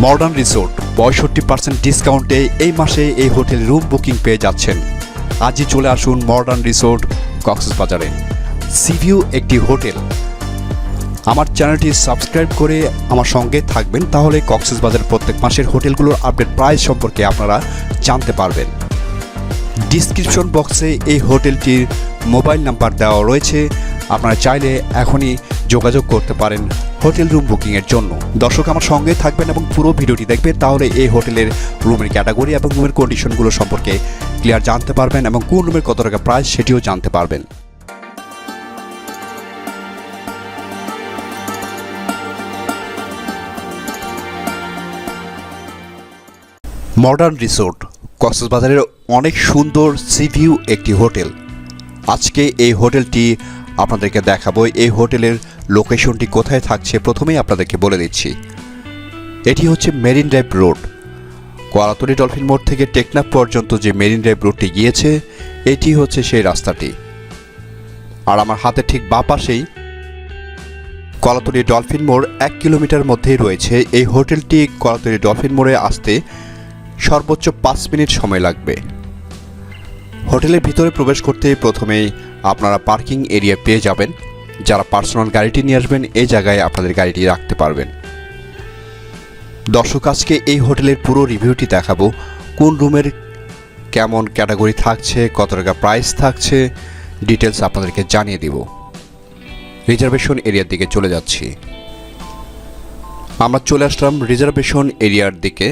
Modern resort ৬৫% ডিসকাউন্টে এই মাসে এই হোটেল রুম বুকিং পেয়ে যাচ্ছেন। আজই চলে আসুন মডার্ন রিসোর্ট কক্সবাজারে। সিভিউ একটি হোটেল। আমার চ্যানেলটি সাবস্ক্রাইব করে আমার সঙ্গে থাকবেন, তাহলে কক্সবাজারের প্রত্যেক মাসের হোটেলগুলোর আপডেট প্রাইস সম্পর্কে আপনারা জানতে পারবেন। ডিসক্রিপশন বক্সে এই হোটেলটির মোবাইল নাম্বার দেওয়া রয়েছে, আপনারা চাইলে এখনই যোগাযোগ করতে পারেন হোটেল রুম বুকিংয়ের জন্য। দর্শক আমার সঙ্গে থাকবেন এবং পুরো ভিডিওটি দেখবেন, তাহলে এই হোটেলের রুমের ক্যাটাগরি এবং রুমের কন্ডিশনগুলো সম্পর্কে ক্লিয়ার জানতে পারবেন এবং কোন রুমের কত টাকা প্রাইস সেটিও জানতে পারবেন। মডার্ন রিসোর্ট কক্সবাজারের অনেক সুন্দর সিভিউ একটি হোটেল। আজকে এই হোটেলটি আপনাদেরকে দেখাবো। এই হোটেলের লোকেশনটি কোথায় থাকছে প্রথমেই আপনাদেরকে বলে দিচ্ছি। এটি হচ্ছে marine drive road. Kolatoli dolphin মোড় থেকে টেকনাফ পর্যন্ত যে মেরিন ড্রাইভ রোডটি গিয়েছে, এটি হচ্ছে সেই রাস্তাটি। আর আমার হাতে ঠিক বাঁ পাশেই কলাতলী ডলফিন মোড় 1 কিলোমিটার মধ্যেই রয়েছে এই হোটেলটি। কলাতলী ডলফিন মোড়ে আসতে সর্বোচ্চ 5 মিনিট সময় লাগবে। হোটেলের ভিতরে প্রবেশ করতে প্রথমেই আপনারা পার্কিং এরিয়া পেয়ে যাবেন। যারা পার্সোনাল গাড়িটি নিয়ে আসবেন এই জায়গায় আপনাদের গাড়িটি রাখতে পারবেন। দর্শক আজকে এই হোটেলের পুরো রিভিউটি দেখাবো। কোন রুমের কেমন ক্যাটাগরি থাকছে, কত টাকা প্রাইস থাকছে, ডিটেলস আপনাদেরকে জানিয়ে দিব। রিজার্ভেশন এরিয়ার দিকে চলে যাচ্ছি। আমরা চলে আসলাম রিজার্ভেশন এরিয়ার দিকে।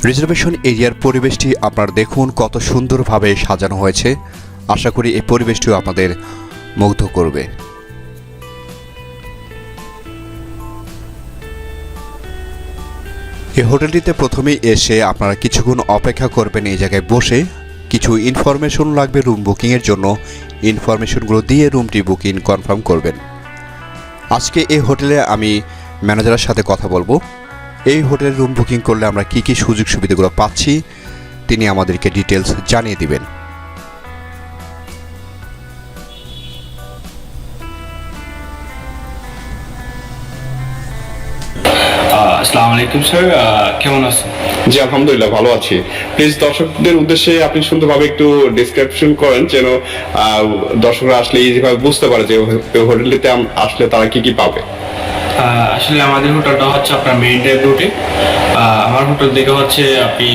রিজার্ভেশন এরিয়ার পরিবেশটি আপনারা দেখুন কত সুন্দরভাবে সাজানো হয়েছে। আশা করি এই পরিবেশটিও আপনাদের মুগ্ধ করবে। এই হোটেলটিতে প্রথমেই এসে আপনারা কিছুক্ষণ অপেক্ষা করবেন। এই জায়গায় বসে কিছু ইনফরমেশন লাগবে রুম বুকিংয়ের জন্য। ইনফরমেশনগুলো দিয়ে রুমটি বুকিং কনফার্ম করবেন। আজকে এই হোটেলে আমি ম্যানেজারের সাথে কথা বলবো। এই হোটেল রুম বুকিং করলে আমরা কি কি সুযোগ সুবিধাগুলো পাচ্ছি তিনি আমাদেরকে ডিটেলস জানিয়ে দিবেন। আসসালামু আলাইকুম স্যার, কেমন আছেন? জি আলহামদুলিল্লাহ ভালো আছি। প্লিজ দর্শকদের উদ্দেশ্যে আপনি সুন্দরভাবে একটু ডেসক্রিপশন করেন, যেন দর্শকরা আসলে ইজিভাবে বুঝতে পারে যে হোটেলটিতে আসলে তারা কি কি পাবে। আসলে আমাদের হোটেলটা হচ্ছে আপনার মেইন ড্রাইভ রুটে। আমার হোটেল থেকে হচ্ছে আপনি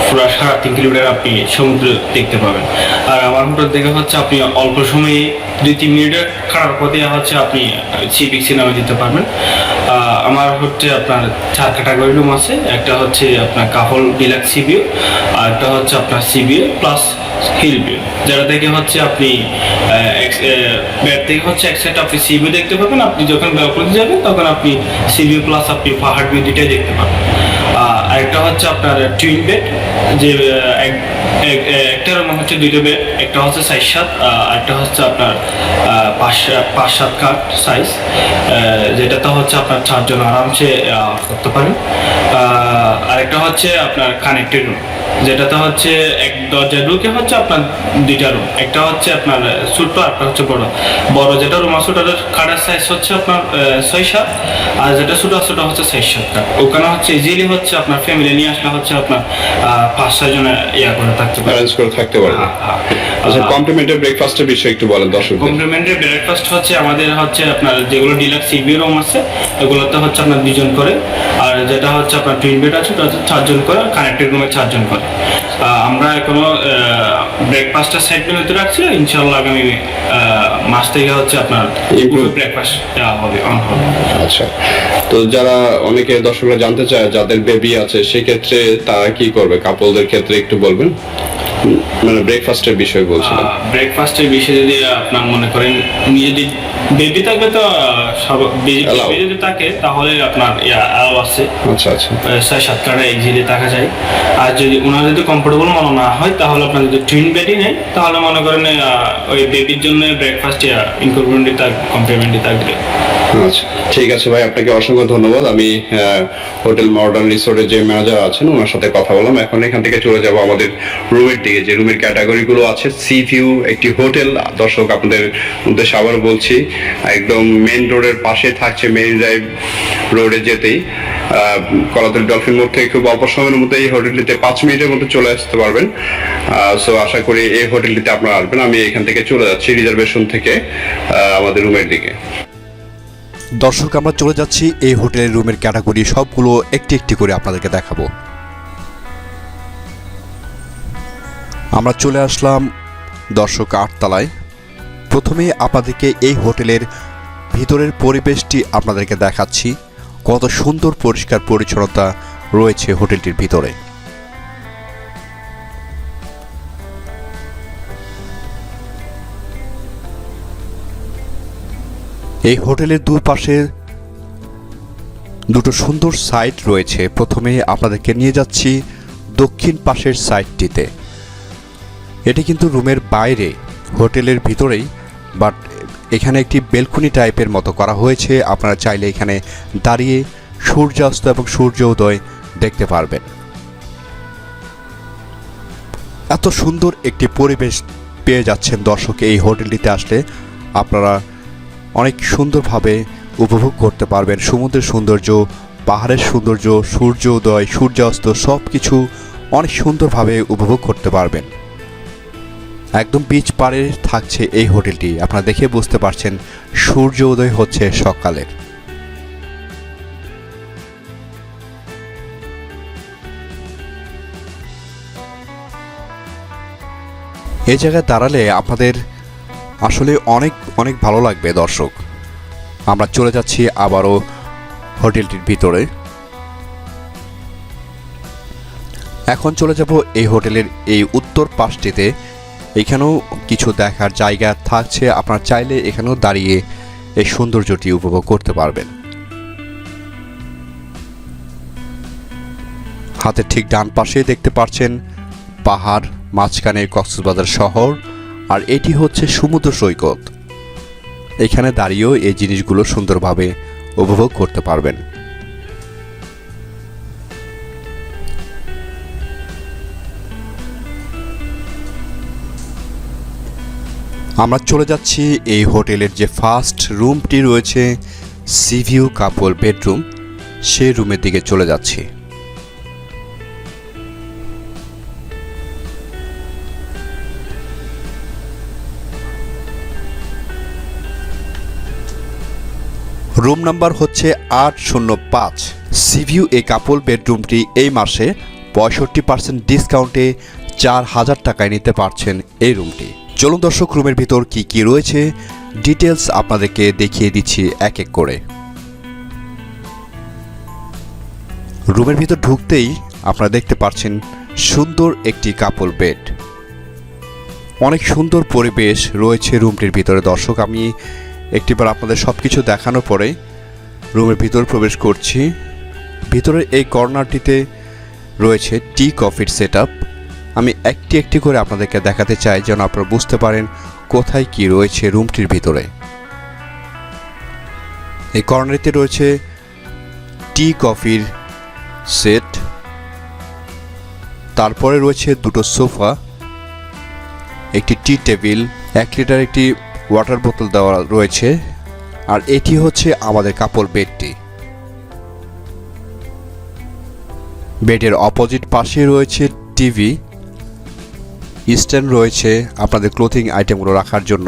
পুরো 3.5 কিলোমিটার আপনি সমুদ্র দেখতে পাবেন। আর আমার হোটেল থেকে হচ্ছে আপনি অল্প সময়ে 2-3 মিনিটের খারাপ পথে হচ্ছে আপনি সি বিচ সিনেমা দিতে পারবেন। আমার হচ্ছে আপনার 4 ক্যাটাগরি রুম আছে। একটা হচ্ছে আপনার কাপল ডিলাক্স সিভিউ, আর একটা হচ্ছে আপনার সিভিউ প্লাস হিল ভিউ, যেটা থেকে হচ্ছে আপনি বেড থেকে হচ্ছে এক সাইড আপনি সিভিউ দেখতে পাবেন। আপনি যখন ব্যালকনিতে যাবেন তখন আপনি সিভিউ প্লাস আপনি পাহাড় ভিউ দুটাই দেখতে পাবেন। আরেকটা হচ্ছে আপনার টুইন বেড, যে একটা রুম হচ্ছে 2টা বেড, একটা হচ্ছে 4-7, আরেকটা হচ্ছে আপনার 5-7 কাঠ সাইজ, যেটাতে হচ্ছে আপনার 4 জন আরামসে করতে পারেন। আরেকটা হচ্ছে আপনার কানেক্টেড রুম, যেটাতে হচ্ছে এক দরজা ঢুকে হচ্ছে আপনার 2টা রুম। একটা হচ্ছে আপনার ছোট, একটা হচ্ছে বড়। বড় যেটা রুম আছে ওটার কাঠের সাইজ হচ্ছে আপনার 6-7, আর যেটা ছোট আছে ওটা হচ্ছে 6-7 কাঠ। ওখানে হচ্ছে ইজিলি হচ্ছে আপনার ফ্যামিলি নিয়ে আসলে হচ্ছে আপনার 5-6 জনের করে থাকতে পারে, অ্যারেঞ্জ করে থাকতে পারবে। আচ্ছা, কমপ্লিমেন্টারি ব্রেকফাস্টের বিষয়ে একটু বলেন দর্শক। কমপ্লিমেন্টারি ব্রেকফাস্ট হচ্ছে আমাদের হচ্ছে আপনার যেগুলো ডিলাক্স সিভিউ রুম আছে এগুলোতে হচ্ছে আপনার 2 জন করে, আর যেটা হচ্ছে আপনার টুইন বেড আছে ওটা 4 জন করে, কানেক্টেড রুমে 4 জন করে। আমরা এখনো ব্রেকফাস্টের সাইড মেনুতে রাখছি। ইনশাআল্লাহ আগামী মাস থেকে হচ্ছে আপনার ব্রেকফাস্ট দেওয়া হবে, অন হবে। আচ্ছা, তো যারা অনেকে দর্শকরা জানতে চায় যাদের বেবি আছে সেক্ষেত্রে তারা কি করবে, কাপলদের ক্ষেত্রে একটু বলবেন। মানে ব্রেকফাস্টের বিষয় বলছিলাম। ব্রেকফাস্টের বিষয়ে যদি আপনার মনে করেন যদি বেবি থাকবে তো বেবি যদি থাকে তাহলে আপনার অ্যালাউ আছে। আচ্ছা আচ্ছা, 6-7 কাটা ইজিলি থাকা যায়। আর যদি ওনার যদি কমফোর্টেবল মনে না হয় তাহলে আপনার যদি টুইন বেডই নেই তাহলে মনে করেন ওই বেবির জন্য ব্রেকফাস্ট ইনক্লুডিং কমপ্লিমেন্টারি থাকবে। আচ্ছা, ঠিক আছে ভাই, আপনাকে অসংখ্য ধন্যবাদ। আমি হোটেল মডার্ন রিসোর্টের যে ম্যানেজার আছেন ওনার সাথে কথা বললাম। এখন এখান থেকে চলে যাব আমাদের রুমের দিকে, যে রুমের ক্যাটাগরিগুলো আছে। সি ভিউ একটি হোটেল, দর্শক আপনাদের উদ্দেশ্যে আবার বলছি, একদম মেইন রোডের পাশে থাকছে, মেরিন ড্রাইভ রোডে যেতেই কলাতলী ডলফিন মোড় থেকে খুব অল্প সময়ের মধ্যে এই হোটেলটিতে 5 মিনিটের মধ্যে চলে আসতে পারবেন। সো আশা করি এই হোটেলটিতে আপনারা আসবেন। আমি এখান থেকে চলে যাচ্ছি রিজার্ভেশন থেকে আমাদের রুমের দিকে। দর্শক, আমরা চলে যাচ্ছি এই হোটেলের রুমের ক্যাটাগরি সবগুলো একটি একটি করে আপনাদেরকে দেখাবো। আমরা চলে আসলাম দর্শক 8 তলায়। প্রথমে আপনাদেরকে এই হোটেলের ভিতরের পরিবেশটি আপনাদেরকে দেখাচ্ছি, কত সুন্দর পরিষ্কার পরিচ্ছন্নতা রয়েছে হোটেলটির ভিতরে। এই হোটেলের দুপাশে দুটো সুন্দর সাইট রয়েছে। প্রথমে আপনাদেরকে নিয়ে যাচ্ছি দক্ষিণ পাশের সাইটটিতে। এটি কিন্তু রুমের বাইরে, হোটেলের ভিতরেই, বাট এখানে একটি বেলকনি টাইপের মতো করা হয়েছে। আপনারা চাইলে এখানে দাঁড়িয়ে সূর্যাস্ত এবং সূর্য উদয় দেখতে পারবেন। এত সুন্দর একটি পরিবেশ পেয়ে যাচ্ছেন দর্শক এই হোটেলটিতে আসলে। আপনারা অনেক সুন্দরভাবে উপভোগ করতে পারবেন সমুদ্রের সৌন্দর্য, পাহাড়ের সৌন্দর্য, সূর্য উদয়, সূর্যাস্ত, সব কিছু অনেক সুন্দরভাবে উপভোগ করতে পারবেন। একদম বিচ পাড়ে থাকছে এই হোটেলটি। আপনারা দেখে বুঝতে পারছেন সূর্য উদয় হচ্ছে সকালের। এই জায়গায় দাঁড়ালে আপনাদের আসলে অনেক অনেক ভালো লাগবে দর্শক। আমরা চলে যাচ্ছি আবারও হোটেলটির ভিতরে। এখন চলে যাব এই হোটেলের এই উত্তর পাশটিতে। এখানেও কিছু দেখার জায়গা থাকছে, আপনারা চাইলে এখানেও দাঁড়িয়ে এই সৌন্দর্যটি উপভোগ করতে পারবেন। হাতের ঠিক ডান পাশে দেখতে পাচ্ছেন পাহাড়, মাঝখানে কক্সবাজার শহর, আর এটি হচ্ছে সমুদ্র সৈকত। এখানে দাঁড়িয়েও এই জিনিসগুলো সুন্দরভাবে উপভোগ করতে পারবেন। আমরা চলে যাচ্ছি এই হোটেলের যে ফার্স্ট রুমটি রয়েছে, সি ভিউ কাপল বেডরুম, সেই রুমের দিকে চলে যাচ্ছি। রুম নাম্বার হচ্ছে 805। সি ভিউ এই কাপল বেডরুমটি এই মাসে 65% ডিসকাউন্টে 4000 টাকায় নিতে পারছেন এই রুমটি। চলুন দর্শক, রুমের ভিতর কি কি রয়েছে ডিটেলস আপনাদেরকে দেখিয়ে দিচ্ছি এক এক করে। রুমের ভিতর ঢুকতেই আপনারা দেখতে পাচ্ছেন সুন্দর একটি কাপল বেড। অনেক সুন্দর পরিবেশ রয়েছে রুমটির ভিতরে দর্শক। আমি একটিবার আপনাদের সব কিছু দেখানোর পরে রুমের ভিতর প্রবেশ করছি। ভিতরের এই কর্নারটিতে রয়েছে টি কফির সেটআপ। আমি একটি একটি করে আপনাদেরকে দেখাতে চাই যেন আপনারা বুঝতে পারেন কোথায় কি রয়েছে রুমটির ভিতরে। এই কর্নারটিতে রয়েছে টি কফির সেট, তারপরে রয়েছে দুটো সোফা, একটি টি টেবিল, 1 লিটার একটি ওয়াটার বোতল দেওয়া রয়েছে, আর এটি হচ্ছে আমাদের কাপল বেডটি। বেডের অপোজিট পাশে রয়েছে টিভি, স্ট্যান্ড রয়েছে আপনাদের ক্লোথিং আইটেমগুলো রাখার জন্য,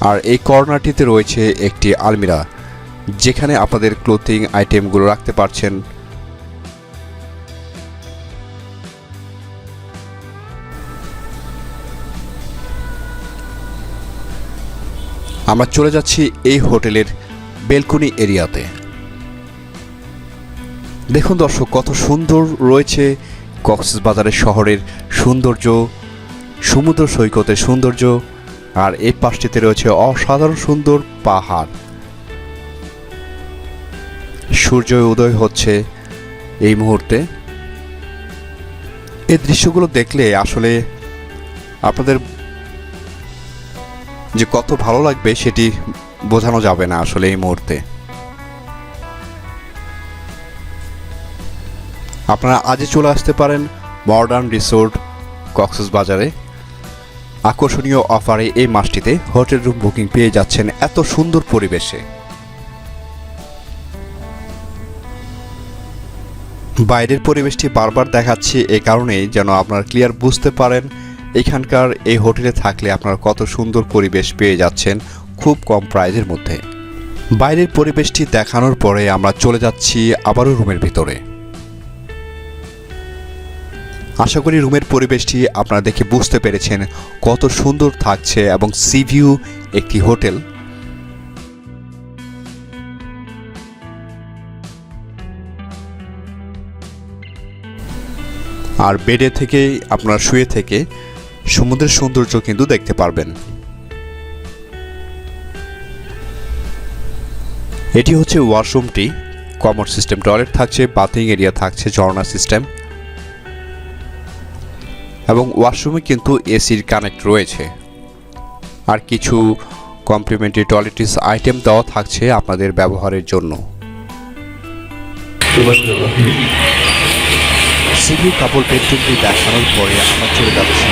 আর এই কর্নারটিতে রয়েছে একটি আলমিরা যেখানে আপনাদের ক্লোথিং আইটেমগুলো রাখতে পারছেন। আমরা চলে যাচ্ছি এই হোটেলের বেলকনি এরিয়াতে। দেখুন দর্শক, কত সুন্দর রয়েছে কক্সবাজারের শহরের সৌন্দর্য, সমুদ্র সৈকতের সৌন্দর্য, আর এই পাশটিতে রয়েছে অসাধারণ সুন্দর পাহাড়। সূর্য উদয় হচ্ছে এই মুহূর্তে। এই দৃশ্যগুলো দেখলে আসলে আপনাদের যে কত ভালো লাগবে সেটি বোঝানো যাবে না আসলে এই মুহূর্তে। আপনারা আজই চলে আসতে পারেন মডার্ন রিসোর্ট কক্সবাজারে। আকর্ষণীয় অফারে এই মাসটিতে হোটেল রুম বুকিং পেয়ে যাচ্ছেন এত সুন্দর পরিবেশে। বাইরের পরিবেশটি বারবার দেখাচ্ছি এই কারণেই যেন আপনারা ক্লিয়ার বুঝতে পারেন এখানকার এই হোটেলে থাকলে আপনারা কত সুন্দর পরিবেশ পেয়ে যাচ্ছেন খুব কম প্রাইজের মধ্যে। বাইরের পরিবেশটি দেখানোর পরে আমরা চলে যাচ্ছি আবারও রুমের ভিতরে। আশা করি রুমের পরিবেশটি আপনারা দেখে বুঝতে পেরেছেন কত সুন্দর থাকছে এবং সি ভিউ একটি হোটেল। আর বেডে থেকে আপনারা শুয়ে থেকে সমুদ্রের সৌন্দর্য কিন্তু দেখতে পারবেন। এটি হচ্ছে ওয়াশরুমটি, কমন সিস্টেম টয়লেট থাকছে, বাথিং এরিয়া থাকছে, ঝর্ণা সিস্টেম এবং ওয়াশরুমে কিন্তু এসির কানেক্ট রয়েছে। আর কিছু কমপ্লিমেন্টারি টয়লেটিস আইটেম দেওয়া থাকছে আপনাদের ব্যবহারের জন্য। সিভিউ কাপল বেডরুমটি দেখানোর পরে আমরা চলে যাচ্ছি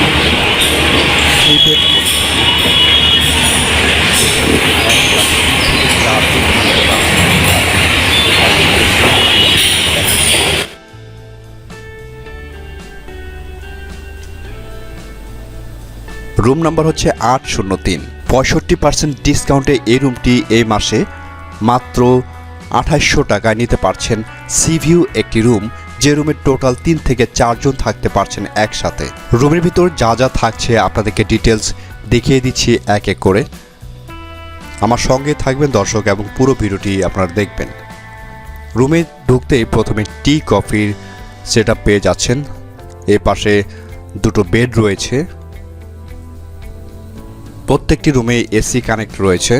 রুম নাম্বার হচ্ছে 803। 65% ডিসকাউন্টে এই রুমটি এই মাসে মাত্র 2800 টাকায় নিতে পারছেন। সিভিউ একটি রুম, যে রুমের টোটাল 3 থেকে 4 জন থাকতে পারছেন একসাথে। রুমের ভিতর যা যা থাকছে আপনাদেরকে ডিটেলস দেখিয়ে দিচ্ছি এক এক করে। আমার সঙ্গে থাকবেন দর্শক এবং পুরো ভিডিওটি আপনারা দেখবেন। রুমে ঢুকতেই প্রথমে টি কফির সেটআপ পেয়ে যাচ্ছেন। এ পাশে দুটো বেড রয়েছে, প্রত্যেকটি রুমে এসি কানেক্ট রয়েছে।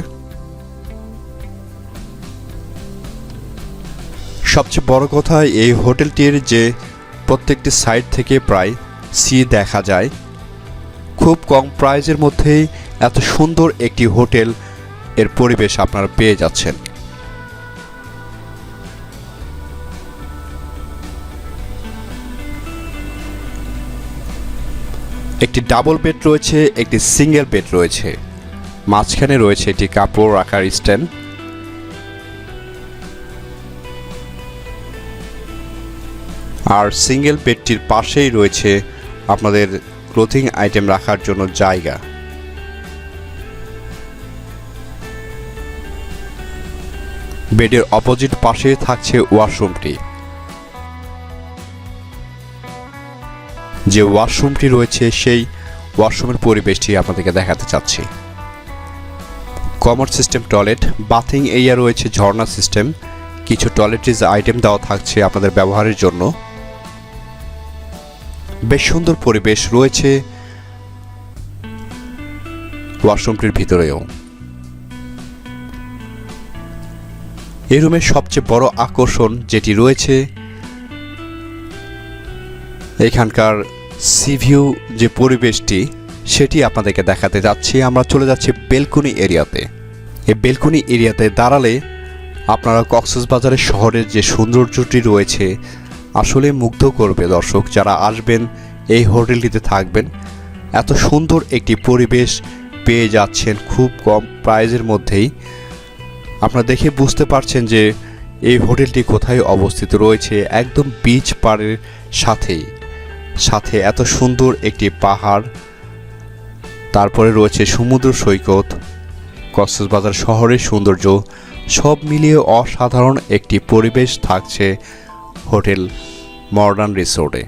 সবচেয়ে বড় কথা এই হোটেলটির যে প্রত্যেকটি সাইড থেকে প্রায় সি দেখা যায়। খুব কম প্রাইজের মধ্যেই এত সুন্দর একটি হোটেল এর পরিবেশ আপনারা পেয়ে যাচ্ছেন। একটি ডাবল বেড রয়েছে, একটি সিঙ্গেল বেড রয়েছে, মাঝখানে রয়েছে একটি কাপড় রাখার স্ট্যান্ড। আর সিঙ্গেল বেডটির পাশেই রয়েছে আপনাদের ক্লোথিং আইটেম রাখার জন্য জায়গা। বেডের অপোজিট পাশে থাকছে ওয়াশরুমটি। যে ওয়াশরুমটি রয়েছে সেই ওয়াশরুমের পরিবেশটি আপনাদেরকে দেখাতে চাচ্ছি। Common system toilet, bathing area রয়েছে, ঝর্ণা সিস্টেম, কিছু টয়লেট্রিজ আইটেম দেওয়া থাকছে আপনাদের ব্যবহারের জন্য। বেশ সুন্দর পরিবেশ রয়েছে ওয়াশরুমটির ভিতরেও। এই রুমের সবচেয়ে বড় আকর্ষণ যেটি রয়েছে এখানকার সিভিউ যে পরিবেশটি সেটি আপনাদেরকে দেখাতে যাচ্ছি। আমরা চলে যাচ্ছি বেলকনি এরিয়াতে। এই বেলকনি এরিয়াতে দাঁড়ালে আপনারা কক্সবাজারের শহরের যে সৌন্দর্যটি রয়েছে আসলে মুগ্ধ করবে দর্শক। যারা আসবেন এই হোটেলটিতে থাকবেন, এত সুন্দর একটি পরিবেশ পেয়ে যাচ্ছেন খুব কম প্রাইজের মধ্যেই। আপনারা দেখে বুঝতে পারছেন যে এই হোটেলটি কোথায় অবস্থিত রয়েছে, একদম বিচ পাড়ের সাথে এত সুন্দর একটি পাহাড়, তারপরে রয়েছে সমুদ্র সৈকত, কক্সবাজার শহরের সৌন্দর্য, সব মিলিয়ে অসাধারণ একটি পরিবেশ থাকছে হোটেল মডার্ন রিসোর্টে।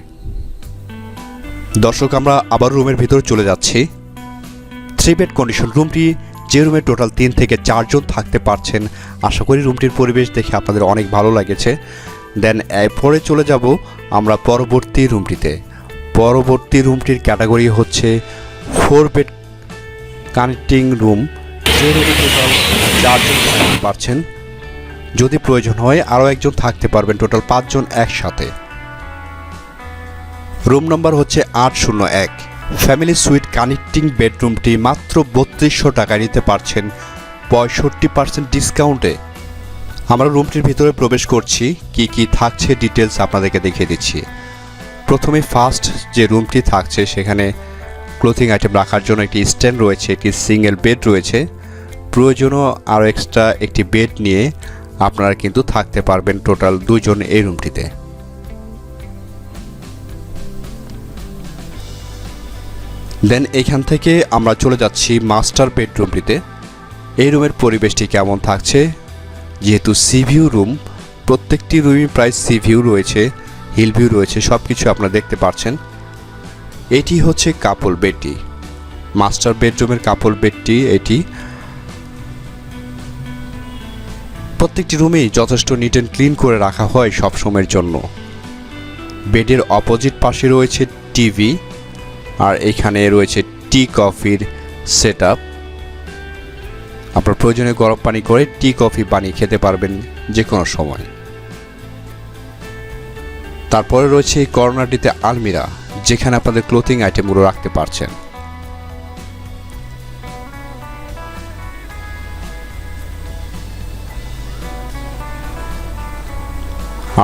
দর্শক আমরা আবার রুমের ভিতর চলে যাচ্ছি। 3 বেড কন্ডিশন রুমটি, যে রুমে টোটাল 3 থেকে 4 জন থাকতে পারছেন। আশা করি রুমটির পরিবেশ দেখে আপনাদের অনেক ভালো লেগেছে। দেন এরপরে চলে যাব আমরা পরবর্তী রুমটিতে। পরবর্তী রুমটির ক্যাটাগরি হচ্ছে 4 বেড কানেক্টিং রুম, যে রুমে টোটাল 4 জন থাকতে পারছেন। যদি প্রয়োজন হয় আরও একজন থাকতে পারবেন, টোটাল 5 জন একসাথে। রুম নাম্বার হচ্ছে 801। ফ্যামিলি সুইট কানেক্টিং বেডরুমটি মাত্র 3200 টাকায় নিতে পারছেন 65% ডিসকাউন্টে। আমরা রুমটির ভিতরে প্রবেশ করছি, কি কি থাকছে ডিটেলস আপনাদেরকে দেখিয়ে দিচ্ছি। প্রথমে ফার্স্ট যে রুমটি থাকছে সেখানে ক্লোথিং আইটেম রাখার জন্য একটি স্ট্যান্ড রয়েছে, একটি সিঙ্গেল বেড রয়েছে। প্রয়োজনও আরও এক্সট্রা একটি বেড নিয়ে আপনারা কিন্তু থাকতে পারবেন টোটাল 2 জন এই রুমটিতে। দেন এখান থেকে আমরা চলে যাচ্ছি মাস্টার বেডরুমটিতে। এই রুমের পরিবেশটি কেমন থাকছে, যেহেতু সি ভিউ রুম, প্রত্যেকটি রুমই প্রায় সি ভিউ রয়েছে, হিল ভিউ রয়েছে, সব কিছু আপনারা দেখতে পাচ্ছেন। এটি হচ্ছে কাপল বেডটি, মাস্টার বেডরুমের কাপল বেডটি। এটি প্রত্যেকটি রুমেই যথেষ্ট নিট অ্যান্ড ক্লিন করে রাখা হয় সব সময়ের জন্য। বেডের অপোজিট পাশে রয়েছে টিভি, আর এখানে রয়েছে টি কফির সেট আপ। আপনার প্রয়োজনে গরম পানি করে টি কফি বানিয়ে খেতে পারবেন যে কোনো সময়। তারপরে রয়েছে এই কর্নারটিতে আলমিরা, যেখানে আপনাদের ক্লোথিং আইটেমগুলো রাখতে পারছেন।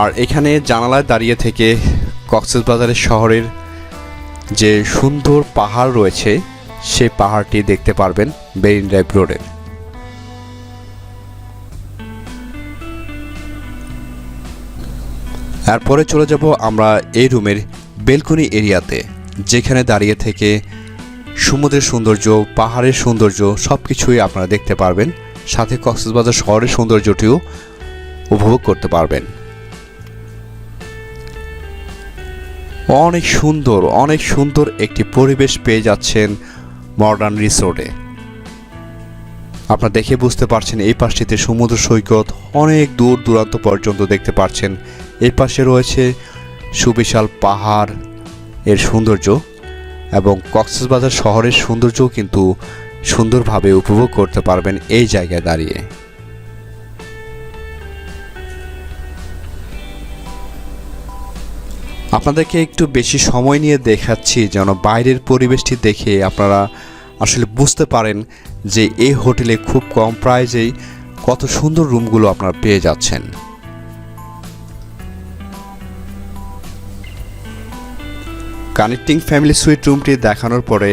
আর এখানে জানালায় দাঁড়িয়ে থেকে কক্সবাজারের শহরের যে সুন্দর পাহাড় রয়েছে সেই পাহাড়টি দেখতে পারবেন মেরিন ড্রাইভ রোডে। এরপরে চলে যাব আমরা এই রুমের বেলকনি এরিয়াতে, যেখানে দাঁড়িয়ে থেকে সমুদ্রের সৌন্দর্য, পাহাড়ের সৌন্দর্য সব কিছুই আপনারা দেখতে পারবেন, সাথে কক্সবাজার শহরের সৌন্দর্যটিও উপভোগ করতে পারবেন। অনেক সুন্দর একটি পরিবেশ পেয়ে যাচ্ছেন মডার্ন রিসোর্টে। আপনারা দেখে বুঝতে পারছেন এই পাশটিতে সমুদ্র সৈকত অনেক দূর দূরান্ত পর্যন্ত দেখতে পাচ্ছেন। এর পাশে রয়েছে সুবিশাল পাহাড় এর সৌন্দর্য, এবং কক্সবাজার শহরের সৌন্দর্যও কিন্তু সুন্দরভাবে উপভোগ করতে পারবেন এই জায়গায় দাঁড়িয়ে। আপনাদেরকে একটু বেশি সময় নিয়ে দেখাচ্ছি যেন বাইরের পরিবেশটি দেখে আপনারা আসলে বুঝতে পারেন যে এই হোটেলে খুব কম প্রাইসেই কত সুন্দর রুমগুলো আপনারা পেয়ে যাচ্ছেন। কানেক্টিং ফ্যামিলি সুইট রুমটি দেখানোর পরে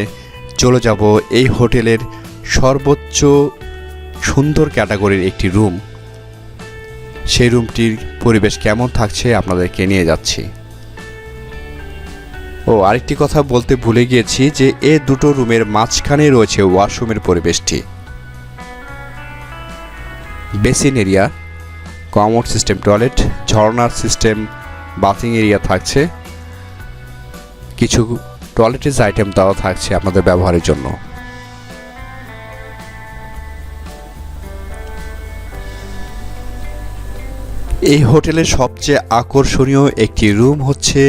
চলে যাব এই হোটেলের সর্বোচ্চ সুন্দর ক্যাটাগরির একটি রুম, সেই রুমটির পরিবেশ কেমন থাকছে আপনাদেরকে নিয়ে যাচ্ছি। আরেকটি কথা বলতে ভুলে গিয়েছি যে এই দুটো রুমের মাঝখানে রয়েছে ওয়াশরুমের পরিবেশটি। Basin area, commode system toilet, ঝর্ণার সিস্টেম বাথিং এরিয়া থাকছে, কিছু টয়লেটের আইটেম দেওয়া থাকছে আপনাদের ব্যবহারের জন্য। এই হোটেলের সবচেয়ে আকর্ষণীয় একটি রুম হচ্ছে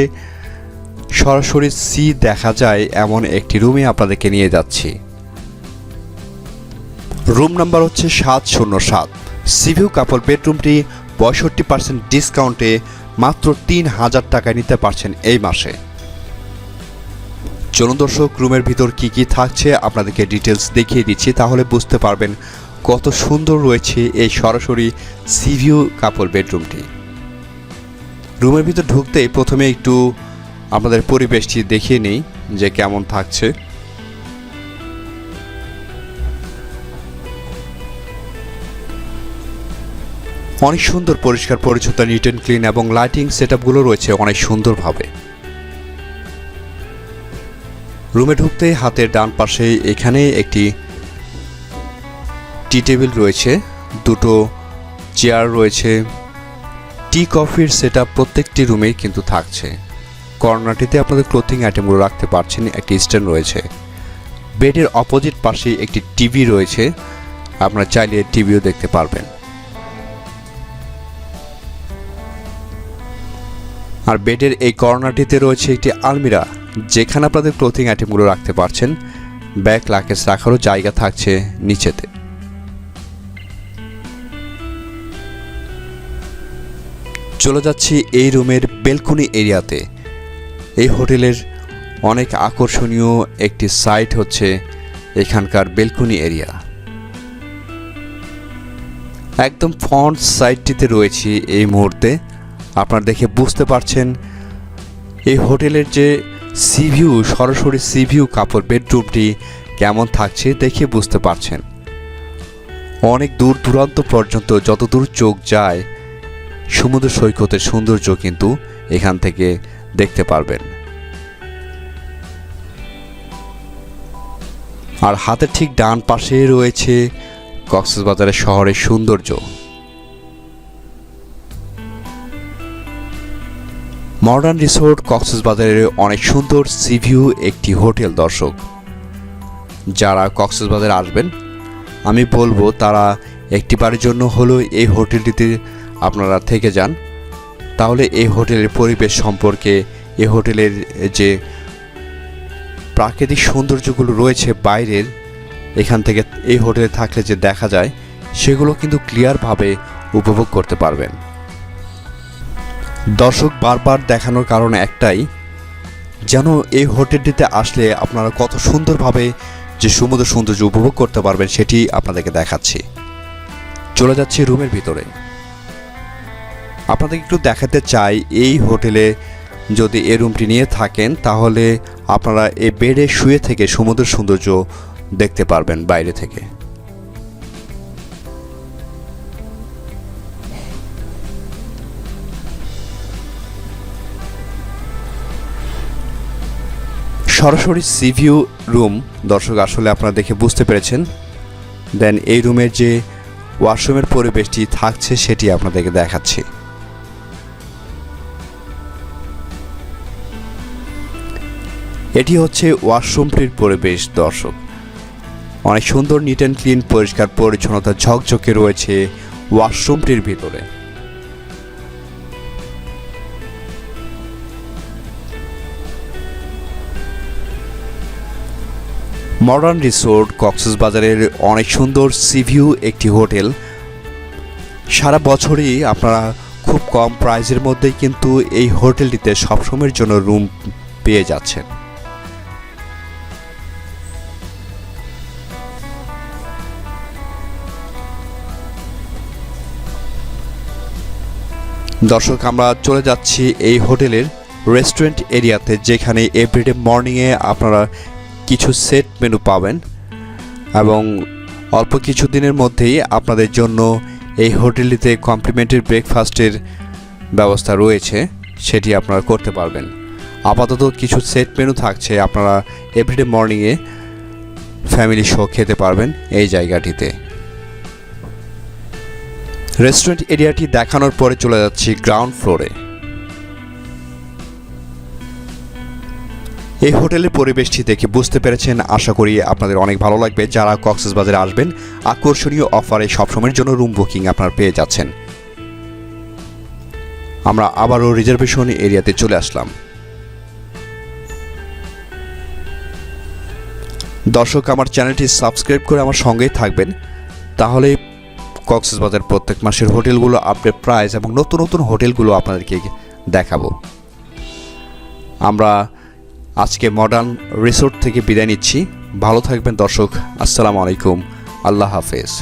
সরাসরি সি দেখা যায় এমন একটি রুমে আপনাদেরকে নিয়ে যাচ্ছি। রুম নাম্বার হচ্ছে 707। সিভিউ কাপল বেডরুমটি 65% ডিসকাউন্টে মাত্র 3000 টাকায় নিতে পারছেন এই মাসে। চলুন দর্শক, রুমের ভিতর কি কি থাকছে আপনাদেরকে ডিটেলস দেখিয়ে দিচ্ছি, তাহলে বুঝতে পারবেন কত সুন্দর রয়েছে এই সরাসরি সিভিউ কাপল বেডরুমটি। রুমের ভিতর ঢুকতেই প্রথমে একটু আপনাদের পরিবেশটি দেখিয়ে নেই যে কেমন থাকছে। অনেক সুন্দর পরিষ্কার পরিচ্ছন্ন, নিট অ্যান্ড ক্লিন, এবং লাইটিং সেটআপগুলো রয়েছে অনেক সুন্দরভাবে। রুমে ঢুকতে হাতের ডান পাশে এখানে একটি টি টেবিল রয়েছে, দুটো চেয়ার রয়েছে, টি কফির সেটআপ প্রত্যেকটি রুমেই কিন্তু থাকছে। কর্নারটিতে আপনাদের ক্লোথিং আইটেমগুলো রাখতে পারছেন, একটি স্ট্যান্ড রয়েছে। বেডের অপোজিট পাশে একটি টিভি রয়েছে, আপনারা চাইলে টিভিও দেখতে পারবেন। আর বেডের এই কর্নারটিতে রয়েছে একটি আলমিরা, যেখানে আপনাদের ক্লোথিং আইটেমগুলো রাখতে পারছেন। ব্যাগ লাকেজ রাখারও জায়গা থাকছে নিচেতে। চলে যাচ্ছি এই রুমের বেলকনি এরিয়াতে। এই হোটেলের অনেক আকর্ষণীয় একটি সাইট হচ্ছে এখানকার বেলকনি এরিয়া। একদম ফ্রন্ট সাইডটিতে রয়েছি এই মুহূর্তে। আপনারা দেখে বুঝতে পারছেন এই হোটেলের যে সি ভিউ, সরাসরি সি ভিউ কাপড় বেডরুমটি কেমন থাকছে দেখে বুঝতে পারছেন। অনেক দূর দূরান্ত পর্যন্ত যতদূর চোখ যায় সমুদ্র সৈকতের সৌন্দর্য কিন্তু এখান থেকে দেখতে পারবেন। আর হাতের ঠিক ডান পাশে রয়েছে কক্সবাজারের শহরের সৌন্দর্য। মডার্ন রিসোর্ট কক্সবাজারের অনেক সুন্দর সি ভিউ একটি হোটেল। দর্শক, যারা কক্সবাজার আসবেন আমি বলবো তারা একটিবারের জন্য হলেও এই হোটেলটিতে আপনারা থেকে যান। তাহলে এই হোটেলের পরিবেশ সম্পর্কে, এই হোটেলের যে প্রাকৃতিক সৌন্দর্যগুলো রয়েছে বাইরের, এখান থেকে এই হোটেলে থাকলে যে দেখা যায় সেগুলো কিন্তু ক্লিয়ারভাবে উপভোগ করতে পারবেন। দর্শক, বারবার দেখানোর কারণ একটাই, যেন এই হোটেলটিতে আসলে আপনারা কত সুন্দরভাবে যে সমুদ্র সৌন্দর্য উপভোগ করতে পারবেন সেটি আপনাদেরকে দেখাচ্ছি। চলে যাচ্ছি রুমের ভিতরে। আপনাদের একটু দেখাতে চাই এই হোটেলে যদি এই রুমটি নিয়ে থাকেন তাহলে আপনারা এই বেডে শুয়ে থেকে সমুদ্র সৌন্দর্য দেখতে পারবেন বাইরে থেকে। সরাসরি সি ভিউ রুম। দর্শক, আসলে আপনারা দেখে বুঝতে পেরেছেন। দেন এই রুমের যে ওয়াশরুমের পরিবেশটি থাকছে সেটি আপনাদেরকে দেখাচ্ছি। এটি হচ্ছে ওয়াশরুমটির পরিবেশ। দর্শক, অনেক সুন্দর, নিট অ্যান্ড ক্লিন, পরিষ্কার পরিচ্ছন্নতা ঝকঝকে রয়েছে ওয়াশরুমটির ভিতরে। মডার্ন রিসোর্ট কক্সবাজারের অনেক সুন্দর সি ভিউ একটি হোটেল। সারা বছরই আপনারা খুব কম প্রাইসের মধ্যেই কিন্তু এই হোটেলটিতে সবসময়ের জন্য রুম পেয়ে যাচ্ছেন। দর্শক, আমরা চলে যাচ্ছি এই হোটেলের রেস্টুরেন্ট এরিয়াতে, যেখানে এভরিডে মর্নিংয়ে আপনারা কিছু সেট মেনু পাবেন এবং অল্প কিছু দিনের মধ্যেই আপনাদের জন্য এই হোটেলটিতে কমপ্লিমেন্টারি ব্রেকফাস্টের ব্যবস্থা রয়েছে, সেটি আপনারা করতে পারবেন। আপাতত কিছু সেট মেনু থাকছে, আপনারা এভরিডে মর্নিংয়ে ফ্যামিলি সহ খেতে পারবেন এই জায়গাটিতে। রেস্টুরেন্ট এরিয়াটি দেখানোর পরে চলে যাচ্ছি গ্রাউন্ড ফ্লোরে। এই হোটেলের পরিবেশটি দেখে বুঝতে পেরেছেন, আশা করি আপনাদের অনেক ভালো লাগবে। যারা কক্সবাজারে আসবেন আকর্ষণীয় অফারে সবসময়ের জন্য রুম বুকিং আপনারা পেয়ে যাচ্ছেন। আমরা আবারও রিজার্ভেশন এরিয়াতে চলে আসলাম। দর্শক, আমার চ্যানেলটি সাবস্ক্রাইব করে আমার সঙ্গেই থাকবেন, তাহলে কক্সবাজার প্রত্যেক মাসের হোটেলগুলো, আপডেট প্রাইস এবং নতুন নতুন হোটেলগুলো আপনাদেরকে দেখাবো। আমরা আজকে মডার্ন রিসোর্ট থেকে বিদায় নিচ্ছি। ভালো থাকবেন দর্শক। আসসালামু আলাইকুম। আল্লাহ হাফেজ।